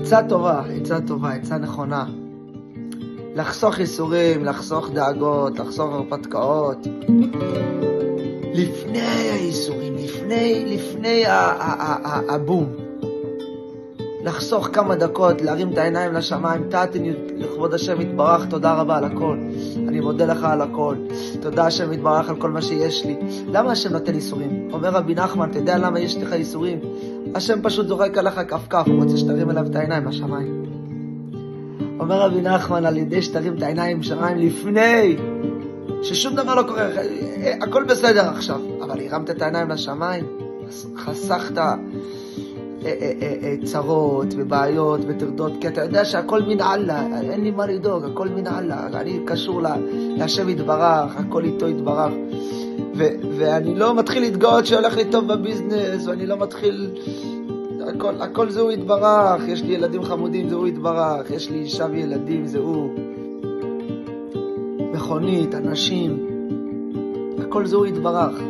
עצה טובה, עצה נכונה. לחסוך ייסורים, לחסוך דאגות, לחסוך הרפתקאות. לפני הייסורים, לפני הבום. לחסוך כמה דקות, להרים את העיניים לשמיים, תעתני לכבוד השם יתברך, תודה רבה על הכל. אני מודה לך על הכל. תודה השם יתברך על כל מה שיש לי. למה השם נותן ייסורים? אומר רבי נחמן, אתה יודע למה יש לך ייסורים? השם פשוט זורק עליך כף, הוא רוצה שתרים אליו את העיניים לשמיים. אומר רבי נחמן, על ידי שתרים את העיניים לשמיים לפני, ששום דבר לא קורה, הכל בסדר עכשיו, אבל הרמת את העיניים לשמיים, חסכת צרות ובעיות וטרדות, כי אתה יודע שהכל מן אללה, אין לי מה לדאוג, הכל מן אללה, אני קשור להשם יתברך, הכל איתו יתברך, ואני לא מתחיל להתגאות שהולך לי טוב בביזנס, ואני לא מתחיל, הכל זהו יתברך, יש לי ילדים חמודים, זהו יתברך, יש לי אישה וילדים, זהו מכונית, אנשים, הכל זהו יתברך.